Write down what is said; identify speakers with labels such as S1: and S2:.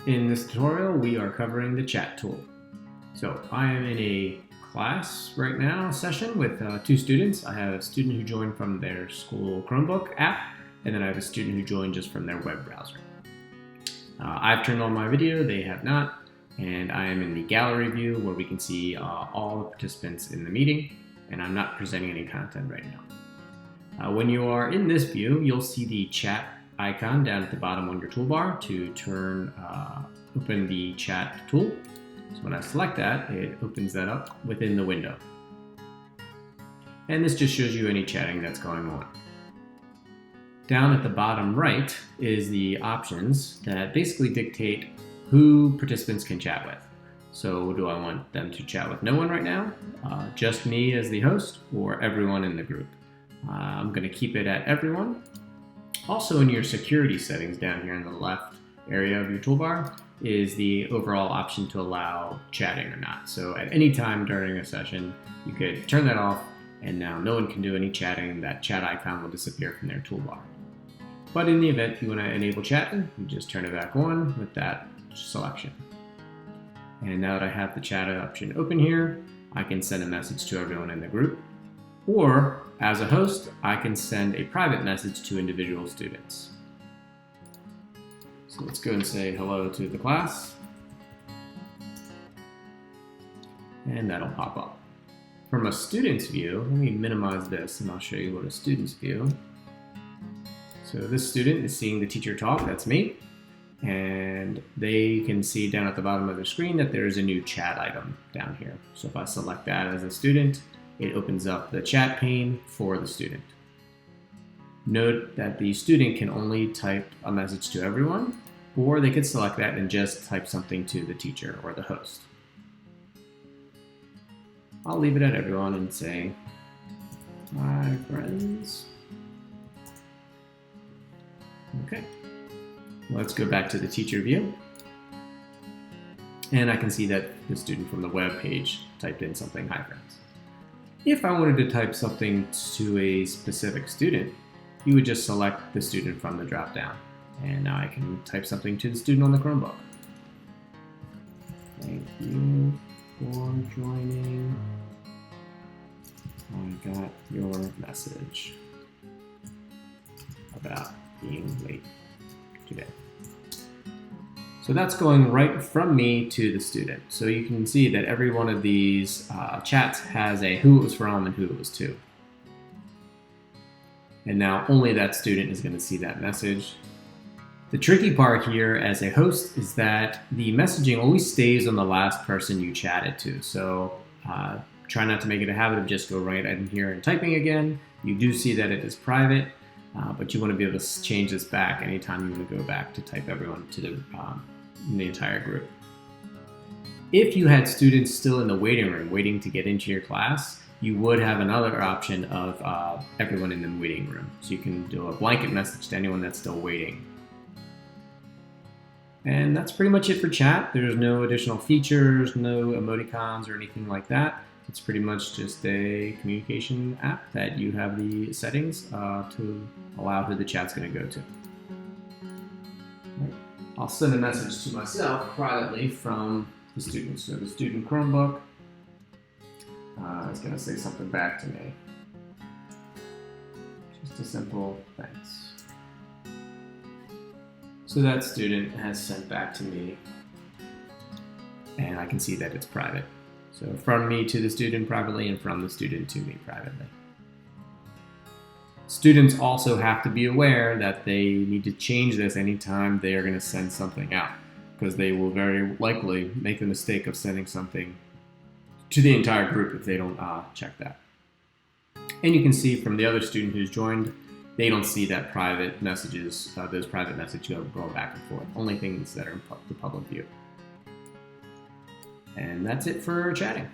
S1: In this tutorial, we are covering the chat tool. So I am in a class right now, session with two students. I have a student who joined from their school Chromebook app, and then I have a student who joined just from their web browser. I've turned on my video, they have not, and I am in the gallery view where we can see all the participants in the meeting, and I'm not presenting any content right now. When you are in this view, you'll see the chat icon down at the bottom on your toolbar to open the chat tool. So when I select that, it opens that up within the window. And this just shows you any chatting that's going on. Down at the bottom right is the options that basically dictate who participants can chat with. So do I want them to chat with no one right now, just me as the host, or everyone in the group? I'm going to keep it at everyone. Also in your security settings down here in the left area of your toolbar is the overall option to allow chatting or not. So at any time during a session, you could turn that off and now no one can do any chatting. That chat icon will disappear from their toolbar. But in the event you want to enable chatting, you just turn it back on with that selection. And now that I have the chat option open here, I can send a message to everyone in the group. Or, as a host, I can send a private message to individual students. So let's go and say hello to the class. And that'll pop up. From a student's view, let me minimize this and I'll show you what a student's view. So this student is seeing the teacher talk, that's me. And they can see down at the bottom of the screen that there is a new chat item down here. So if I select that as a student, it opens up the chat pane for the student. Note that the student can only type a message to everyone, or they could select that and just type something to the teacher or the host. I'll leave it at everyone and say, "Hi friends." Okay, let's go back to the teacher view. And I can see that the student from the web page typed in something, "Hi friends." If I wanted to type something to a specific student, you would just select the student from the drop-down. And now I can type something to the student on the Chromebook. Thank you for joining. I got your message about being late today. So that's going right from me to the student. So you can see that every one of these chats has a who it was from and who it was to. And now only that student is going to see that message. The tricky part here as a host is that the messaging always stays on the last person you chatted to. So try not to make it a habit of just go right in here and typing again. You do see that it is private, but you want to be able to change this back anytime you want to go back to type everyone to the entire group. If you had students still in the waiting room waiting to get into your class, you would have another option of everyone in the waiting room. So you can do a blanket message to anyone that's still waiting. And that's pretty much it for chat. There's no additional features, no emoticons or anything like that. It's pretty much just a communication app that you have the settings to allow who the chat's going to go to. I'll send a message to myself privately from the student. So the student Chromebook is going to say something back to me. Just a simple thanks. So that student has sent back to me, and I can see that it's private. So from me to the student privately and from the student to me privately. Students also have to be aware that they need to change this anytime they are going to send something out, because they will very likely make the mistake of sending something to the entire group if they don't check that. And you can see from the other student who's joined, they don't see that private messages, those private messages go back and forth. Only things that are in the public view. And that's it for chatting.